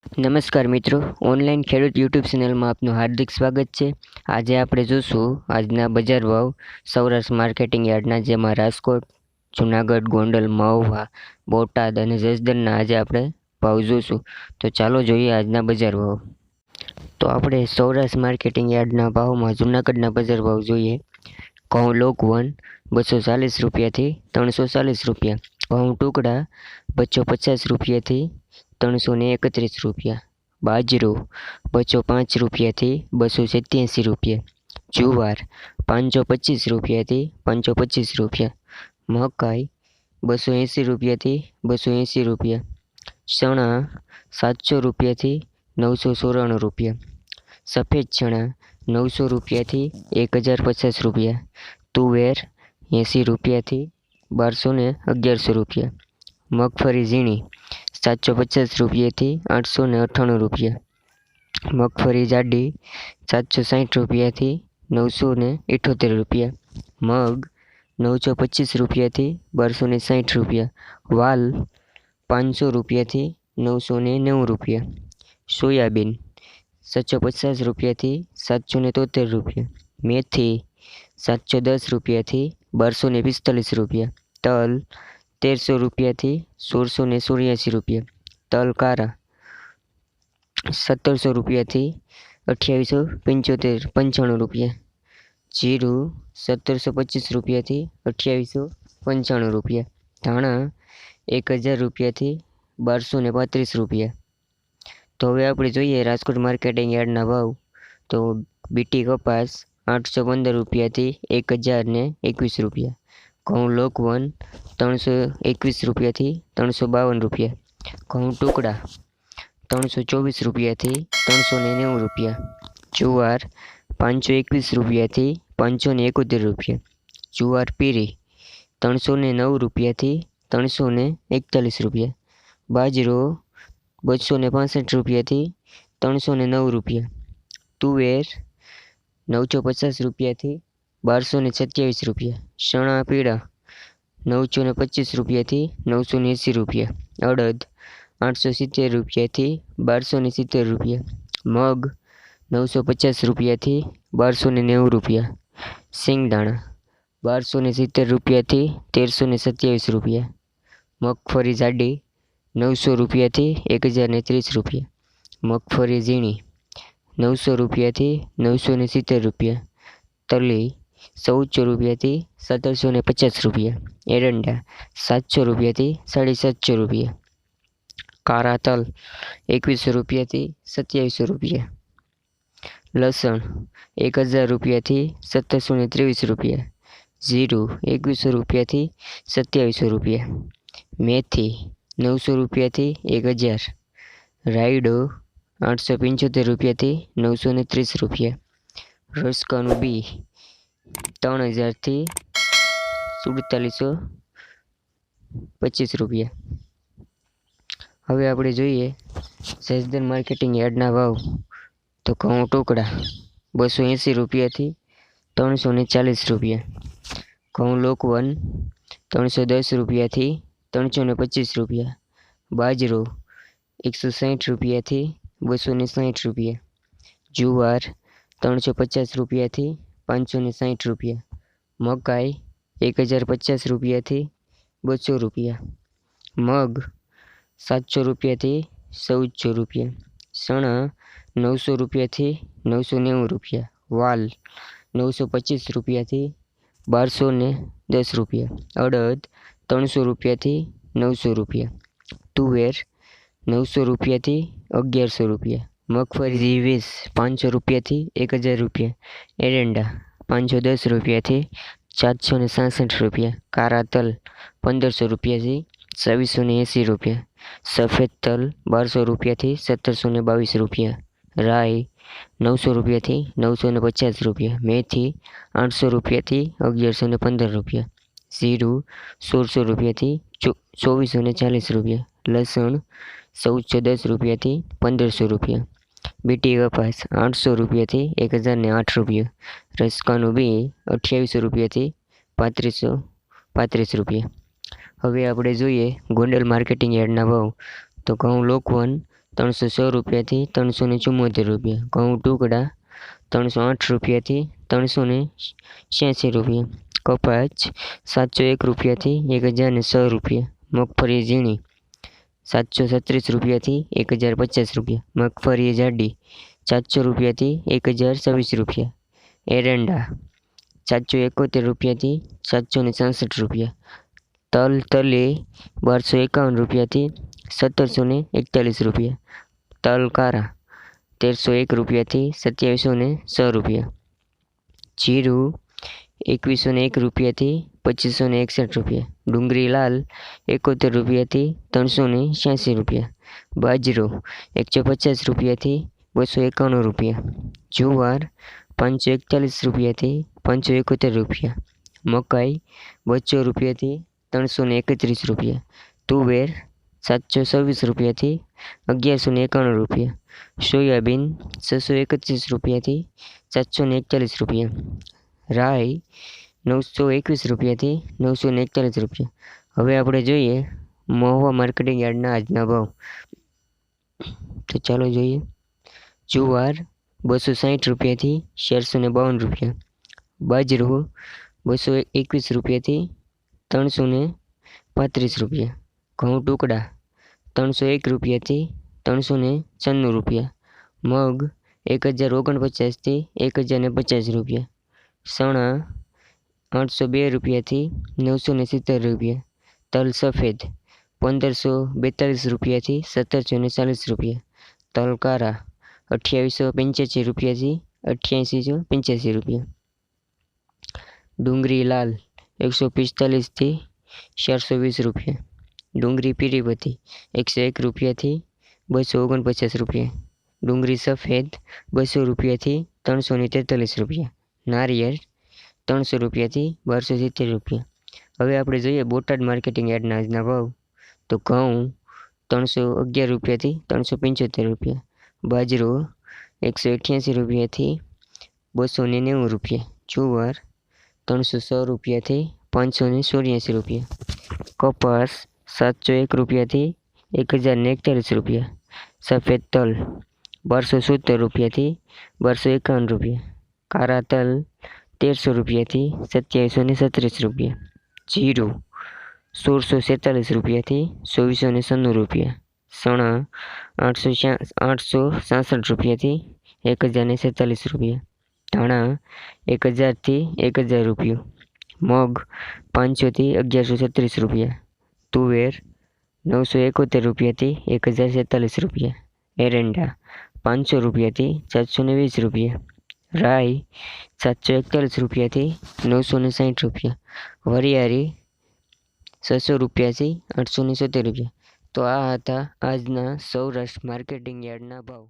નમસ્કાર મિત્રો, ઓનલાઈન ખેડૂત યુટ્યુબ ચેનલમાં આપનું હાર્દિક સ્વાગત છે। આજે આપણે જોશું આજના બજાર ભાવ સૌરાષ્ટ્ર માર્કેટિંગ યાર્ડના, જેમાં રાજકોટ, જૂનાગઢ, ગોંડલ, મહુવા, બોટાદ અને જસદણના આજે આપણે ભાવ જોશું। તો ચાલો જોઈએ આજના બજાર ભાવ। તો આપણે સૌરાષ્ટ્ર માર્કેટિંગ યાર્ડના ભાવમાં જૂનાગઢના બજાર ભાવ જોઈએ। ઘઉં લોકવન 240 રૂપિયાથી 340 રૂપિયા, ઘઉં ટુકડા 250 રૂપિયાથી 331 રૂપિયા, બાજરો 205 રૂપિયાથી 287 રૂપિયા, જુવાર 525 રૂપિયાથી 525 રૂપિયા, મકાઈ 280 રૂપિયાથી 280 રૂપિયા, ચણા 700 રૂપિયાથી 994 રૂપિયા, સફેદ ચણા 900 રૂપિયાથી 1050 રૂપિયા, તુવેર 80 રૂપિયાથી 1211 રૂપિયા, મગફળી ઝીણી 750 રૂપિયાથી 898 રૂપિયા, મગફળી જાડી 760 રૂપિયાથી 978 રૂપિયા, મગ 925 રૂપિયાથી 1260 રૂપિયા, વાલ 500 રૂપિયાથી 990 રૂપિયા, સોયાબીન 750 રૂપિયાથી 773 રૂપિયા, મેથી 710 રૂપિયાથી 1245 રૂપિયા, તલ 1300 રૂપિયાથી 1684 રૂપિયા, તલ કારા 1700 રૂપિયાથી 2895 રૂપિયા, જીરું 1725 રૂપિયાથી 2895 રૂપિયા, ધાણા 1000 રૂપિયાથી 1235 રૂપિયા। તો હવે આપણે જોઈએ રાજકોટ માર્કેટિંગ યાર્ડના ભાવ। તો બીટી કપાસ 815 રૂપિયાથી 1021 રૂપિયા, ઘઉં લોકવન 321 રૂપિયાથી 352 રૂપિયા, ઘઉં ટુકડા 324 રૂપિયાથી 390 રૂપિયા, જુવાર 521 રૂપિયાથી 571 રૂપિયા, જુવાર પીરી 309 રૂપિયાથી 341 રૂપિયા, બાજરો 265 રૂપિયાથી 309 રૂપિયા, તુવેર 950 રૂપિયાથી 1227 રૂપિયા, ચણા પીળા 925 રૂપિયાથી 980 રૂપિયા, અડદ 870 રૂપિયાથી 1270 રૂપિયા, મગ 950 રૂપિયાથી 1290 રૂપિયા, સિંગદાણા 1270 રૂપિયાથી 1327 રૂપિયા, મગફળી જાડી 900 રૂપિયાથી 1030 રૂપિયા, મગફળી ઝીણી 900 રૂપિયાથી 970 રૂપિયા, તલી 1400 રૂપિયાથી 1750 રૂપિયા, એરંડા 700 રૂપિયાથી 750 રૂપિયા, કાળા તલ 2100 રૂપિયાથી 2700 રૂપિયા, લસણ 1000 રૂપિયાથી 1723 રૂપિયા, જીરું 2100 રૂપિયાથી 2700 રૂપિયા, મેથી 900 રૂપિયાથી 1000, રાયડો 875 રૂપિયાથી 930 રૂપિયા, રસકાનું બી 3000થી 4725 રૂપિયા। હવે આપણે જોઈએ જસદણ માર્કેટિંગ યાર્ડના ભાવ। તો ઘઉં ટુકડા 280 રૂપિયાથી 340 રૂપિયા, ઘઉં લોકવન 310 રૂપિયાથી 325 રૂપિયા, બાજરો 160 રૂપિયાથી 260 રૂપિયા, જુવાર 350 રૂપિયાથી 560 રૂપિયા, મકાઈ 1050 રૂપિયાથી 200 રૂપિયા, મગ 700 રૂપિયાથી 1400 રૂપિયા, ચણા 900 રૂપિયાથી 990 રૂપિયા, વાલ 925 રૂપિયાથી 1210 રૂપિયા, અડદ 300 રૂપિયાથી 900 રૂપિયા, તુવેર 900 રૂપિયાથી 1100 રૂપિયા, મગફળી 500 રૂપિયાથી 1000 રૂપિયા, એરંડા 510 રૂપિયાથી 466 રૂપિયા, કાળા તલ 1500 રૂપિયાથી 2680 રૂપિયા, સફેદ તલ 1200 રૂપિયાથી 1722 રૂપિયા, રાઈ 900 રૂપિયાથી 950 રૂપિયા, મેથી 800 રૂપિયાથી 1115 રૂપિયા, જીરું 1600 રૂપિયાથી 2440 રૂપિયા, લસણ 1410 રૂપિયાથી 1500 રૂપિયા, બીટી કપાસ 800 રૂપિયાથી 1008 રૂપિયા, રસકાનું બી 2800 રૂપિયાથી 3535 રૂપિયા। હવે આપણે જોઈએ ગોંડલ માર્કેટિંગ યાર્ડના ભાવ। તો ઘઉં લોકવન ₹306 ₹374 ઘઉં ટુકડા ₹308 ₹386 કપાસ ₹701 1006 મગફળી ઝીણી ₹736 1050 મગફળી જાડી ₹700 1026 એરંડા ₹771 766 તલ તલી ₹1251 1741 તલ કારા ₹1301 2706 જીરું ₹2101 2561 ડુંગળી લાલ ₹71 386 બાજરો ₹150 251 જુવાર ₹541 571 મકાઈ ₹200 331 તુવેર ₹726 1191 સોયાબીન ₹631 741 રાઈ ₹921 941 હવે આપણે જોઈએ મહુવા માર્કેટિંગ યાર્ડના આજના ભાવ. તો ચાલો જોઈએ. જુવાર ₹260 ₹452 બાજરો ₹221 335 ઘઉં ટુકડા ₹301 396 મગ ₹1049 1050 ચણા ₹802 970 તલ સફેદ ₹1542 1740 તલ કારા ₹2885 8885 ડુંગળી લાલ ₹145 420 ડુંગળી પીળી ₹101 249 ડુંગળી સફેદ ₹200 343 નારિયેળ ₹300 1270. હવે આપણે જોઈએ બોટાદ માર્કેટિંગ યાર્ડના આજના ભાવ. તો ઘઉં ₹311 375 બાજરો ₹188 290 જુવાર ₹306 584 કપાસ ₹701 1041 સફેદ તલ ₹1270 1251 કારા તલ ₹1300 2737 જીરું ₹1646 2496 ચણા ₹866 1047 ધાણા ₹1000 1000 મગ ₹500 તુવેર ₹971 1047 એરંડા ₹500 720 રાઈ ₹741 960 વરિયાળી ₹600 870. તો આ હતા આજના સૌરાષ્ટ્ર માર્કેટિંગ યાર્ડના ભાવ.